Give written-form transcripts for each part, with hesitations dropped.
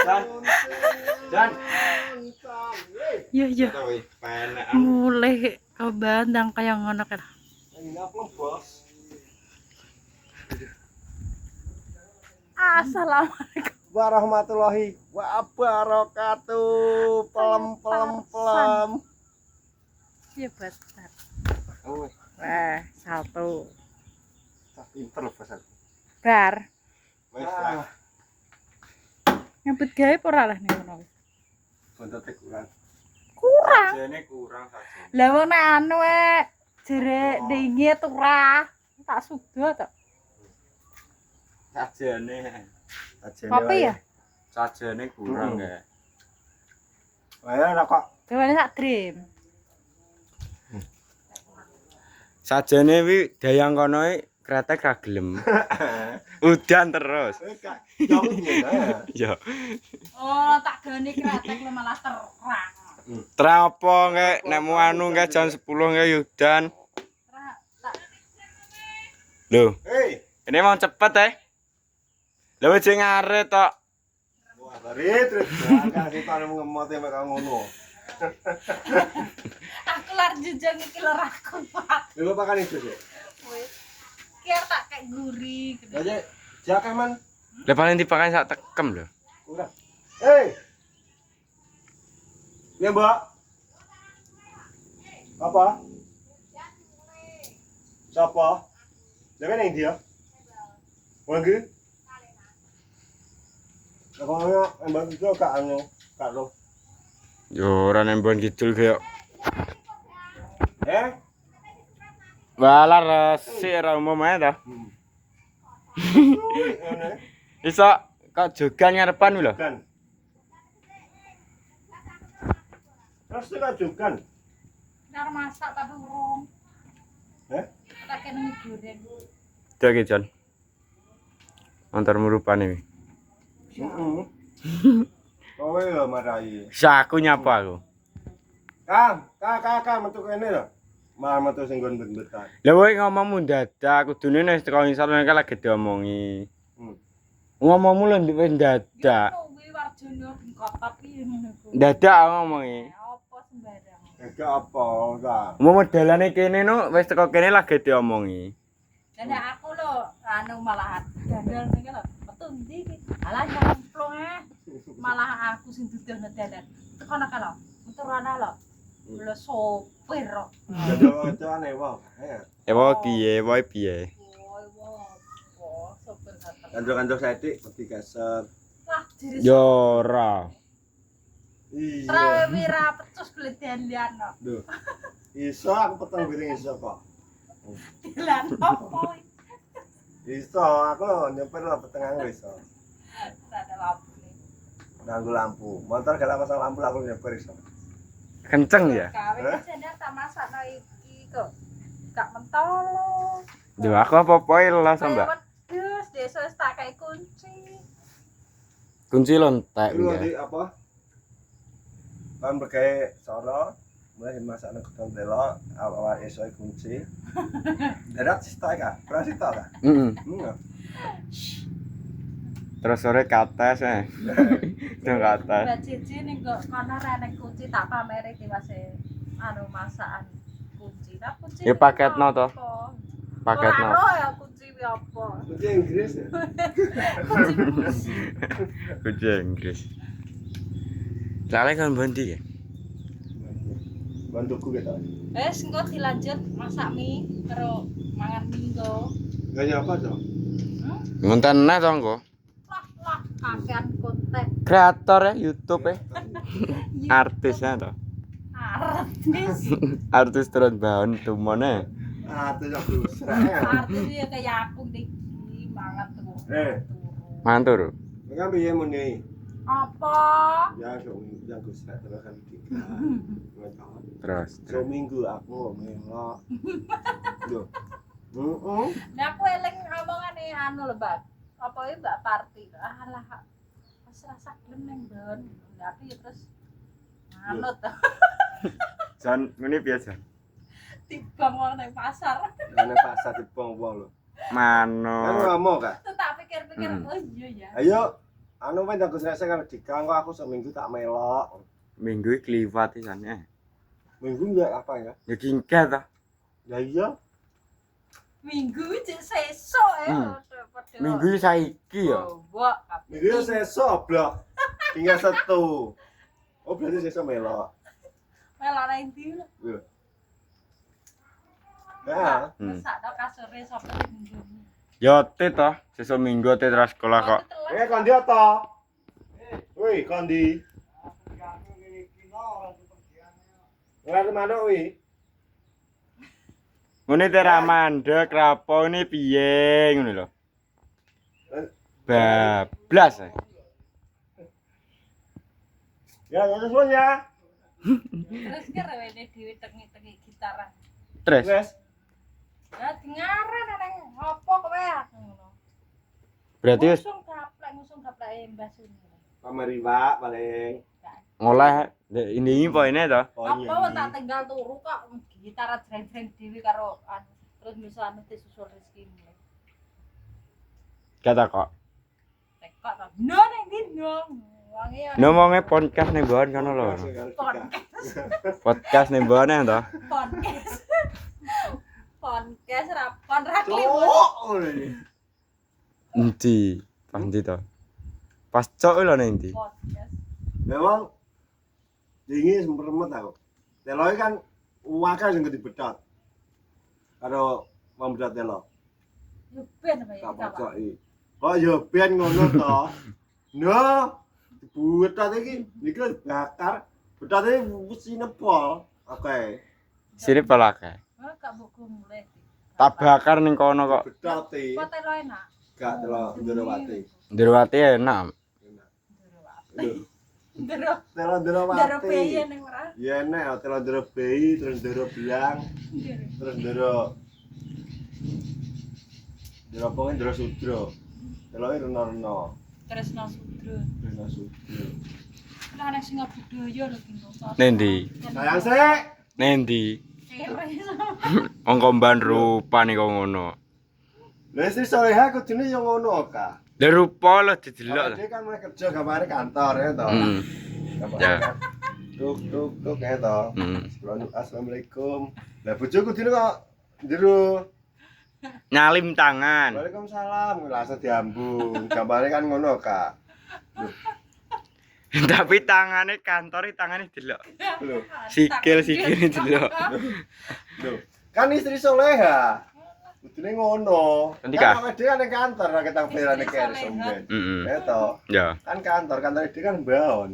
Jan. Iya. Mulai kebandang kayak ngono kan. Assalamualaikum warahmatullahi wabarakatuh. Pelem. Iya betul. Oh, Wah, satu. pinter loh pasal. Bar. Wes Nyebut gawe ora lah ning ngono. bontote kurang. Kurang. Jane kurang saja. Lah wong nek anu jere dingin ora. Tak sudo to. Sajane. Kopi ya? Sajane kurang ya. Ayo rokok. Dewane sak dream. Sajane wi dayang kono kretek ra gelem. Udan terus. Ya. Oh, tak gani kretek lu malah terang. Trapo nge nemu anu nge jam 10 nge udan. Lho, Hei, ini mau cepet Lho wis ngaret tok. wah bari terus kan kita ngemot mek ngono. Aku lar jujang iki lar aku kuat. Lho pakan itu sih. Wis. Kiar tak kayak gurih. Aja jakeh man. Lah paling dipakai sak tekem lho. Udah. Hei. Ya, Mbak. Apa? Siapa? Jangan yang dia. Wangi. Pokoknya embang itu kak anu, kak lo. Yo ora nembon kidul kaya. Walah resik ra umum ae ta. Iso kok jogan ngarepan lho. Kan. Terus itu kajukan. Nar masak tapi urung. Tak kene goreng. Dek Jan. Antar murupane wi. Heeh. Kowe lho marai. Saku nyapa aku. Kak, metu kene lho. Malah metu sing nggon bet-betan. Lah kowe ngomong mendadak kudune nek teko ngisor nek lagi diomongi. Ngomongmu lho wis mendadak. Kuwi warjane bengkot piye ngono ku. Dadak ngomongi. Apa sembarang. Enggak apa, enggak. Mau modalane kene no wis teko kene lagi diomongi. Dan aku lho anu malah gandel sing lho metu ndi iki. Alah nyemplung malah aku sing dudono dalan. Tekono ka lho. Metu ana lho. Lho sopir kok. Jowo-jowone wae. Wae piye. Oh, sopir kata. Kanjok-kanjok saiki mesti geser. Wah, jere Yo ora. Iya. Trawira pecus gledelian kok. Duh. Iso aku peteng piring iso kok. Dilan opo iki? Iso, aku lho nyopir lho peteng iso. Ada lampu. Nganggo lampu. Motor gak pasang lampu aku nyopir iso. Kenceng ya. Kawe jane tak masakno iki kok. Gak mentolo. Duh aku apa-apa lah Mbak. Wedhus, desa wis tak kae kunci. Kunci lontek Iku ya. di apa? Kan berkait soro, mulai masak nang gedung telo, awal esok kunci. Darat sita ka, prasita ka. Terus sore kates Dong kates. Mbak Cici ning kok kono renek kunci tak pamere iki Mas anu masakan kunci. Nah kunci. Ya paketno to. Paketno. Ora ya kunci kuwi apa? Kunci Inggris ya. Kunci Inggris. Lale kan bondi ya. Bantuku gitu. Wes engko dilanjut masak mie karo mangan mie engko. Gak nyapa dong. Ngonten neh to engko. Wah, kakean konten. Kreator ya YouTube Artisnya to. Artis. Artis turun bahan tumone. Itu yang dosa. Artis ya kayak aku iki mangan tuh. Mantur. Kan piye muni? Apa? Ya yang dosa terus kan tiga. Terus. Seminggu aku melok. Yo. Nah aku eling omongane anu lho, Mbak. Apa iki Mbak Parti? Alah. Wis rasa gelem nang Don. Tapi ya terus anut to. Jan ngene biasa. Tibang wong nang pasar. Nang pasar dibong wong lho. Mano. Kan ngomong ka? Terus tak pikir-pikir, oh iya ya. Ayo anu men aku srek karo Dika kok aku seminggu tak melok. Minggu iki kliwat isane. Minggu enggak apa ya? Ya kingket ta. Ya iya. Minggu cek sesuk ya. Minggu iki saiki ya. Wah, Minggu sesuk blok. Tinggal satu. Oh berarti sesuk melok. melok nang ndi lho. Iya. Ya. Mesakno kasure sapa minggu. Ya tet to, sesuk minggu tet ra sekolah kok. Kondi to. Woi, kondi. Ngarep manuk wi. Ngene te ra mandek rapo ini piye ngono lho. Bablas. Ya, terus ya. Terus kerewene dhewe tengi-tengi gitaran. Terus Wes. Ya dengaran nang opo kowe ngono. berarti wis ngusung gaplek Mbah Suni. Pamari Pak paling. ngolah ini poinnya to. Apa wong tak tinggal turu kok gitaran jreng-jreng dhewe karo anu terus miso anu disusul rezeki. Kata kok. Tekok to. No ning ndi no. Wangi ya. Ngomongnya podcast nih Bon kono lho. Podcast nih Bon to. Podcast. Podcast rapon rakli. Cok. Endi? Pandi to. Pas cok lho ning ndi? Podcast. Memang dingin sempremet aku. Teloe kan wakal sing dibedot. Karo wong bedot telo. Yo ben apa ya Tak Kak? pocoki. Kok yo ben ngono to. No. Bedot iki iki bakar. Bedot iki wis sinepol. Oke. Sini pelake. Oh, Kak buku mulai. Tak bakar ning kono kok. Bedot iki Kok telo enak. gak telo Ndorowati. Ndurwati enak. Ndero Telo Ndorowati. ndero bayi ning ora. Ya nek telo Ndoro bayi terus Ndoro belang terus Ndoro apa Ndoro Sudro. Teloke reno-reno. Tresno Sudro. Reno Sudro. Lah nek sing budaya lho kino. Nendi? Sayang sik. Nendi? Kere. Wong komban rupane kok ngono. Lah istri soleha kudune yo ngono ka. Lah rupa lho didelok. Dia kan mulai kerja gambare kantor ya toh. Ya. Tuk ya toh. Hmm. Assalamualaikum. Lah bojoku kudune kok njero. Nyalim tangan. Waalaikumsalam. Langsung diambung. Gambare kan ngono ka. Tapi tangane kantor tangane delok. Lho. Sikil delok. Lho. Kan istri soleha. Kudune ngono. Nanti kah? Kan dia kan ning kantor ra ketang berane kere somben. Heeh. Ya toh. Ya. Kan kantor dia kan baon.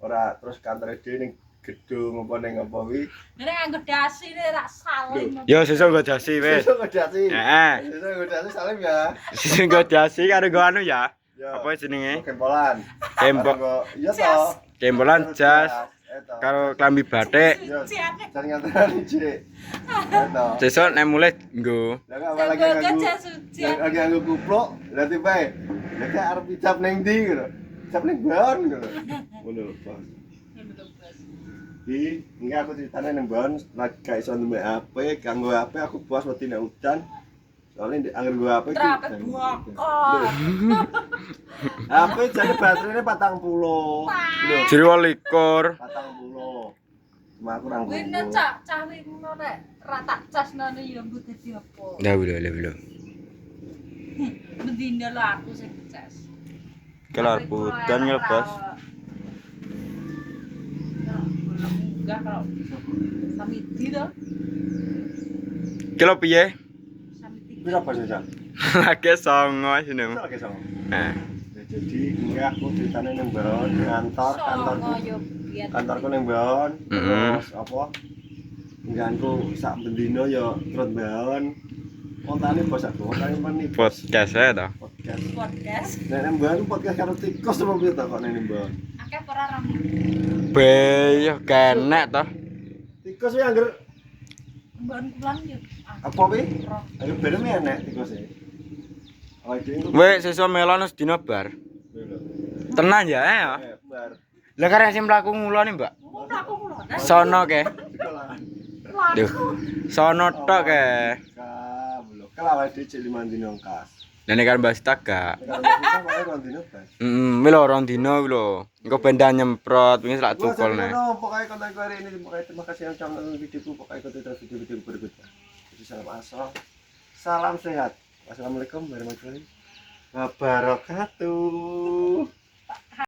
Ora terus kantor dia ning gedung apa ning apa wi. Nek nganggo dasi nek rak salim. Yo sesuk nggo dasi wis. Sesuk ngedasi. Heeh. Sesuk ngedasi salim ya. Sesuk nggo dasi karo nggo anu ya. Ya. Apa jenenge? Kempolan. Kembok, Iya toh. kembolan jas karo klambi batik. Jan nganteran Cik. Ya toh. Sesuk nek mulai nggo. Lah kok lagi nganggo. Sucian. Lagi nganggo kupluk, lah tibae. Lah kok arep ijab ning ndi ngono. Ijab ning baon ngono. Ngono lho, Bos. Enggak aku ceritanya ning baon lagi gak iso nduwe HP, kanggo HP aku puas wedi nek udan. Soalnya anggar gue HP iki. Trapet bokor. HP jane baterainya 40. Lho, Jero 21. 40. Cuma aku nang Wene cah wino nek ra tak casnane ya mbok dadi apa. Lah lho. Mendina lho aku sing cas. Kelar putan ngelbas. Enggak kalau samiti to. Kilo piye? Samiti. Pira pas ya? Lagi songo sini. Lagi sama. Nah, Jadi enggak aku ceritanya ning baon kantorku. yo biyen. Kantorku ning baon. Terus apa? Engganku sak bendino ya terus baon. Kontane bos aku, kontane meni podcast ya to. podcast. Podcast. Nek nang baon podcast karo tikus apa piye to kok ning baon? Akeh ora ram. Be yo kenek to. Tikus ya angger Mbon kulan yo. apa wi? Ayo bareng enek tikus e. Awake dhewe Wes sesuk melon sedina bar. Tenan ya ya. bar. Lah karek sing mlaku ngulone, Mbak. Ngono aku kulan. Sono ke. Sekolahan. Duh. Sono tok ke. Belum. Kalau awake dhewe cek 5 dino kas. Lah nek kan bahas taga. Nek kita wae rondino bas. Mi lho rong dino kuwi lho. Engko benda nyemprot wingi lak Gua tukul jadi nek. ngono, pokoknya konten gue hari ini pokoknya terima kasih yang sudah menonton videoku, pokoknya ikuti terus video-video berikutnya. Jadi salam asal, salam sehat. Wassalamualaikum warahmatullahi wabarakatuh.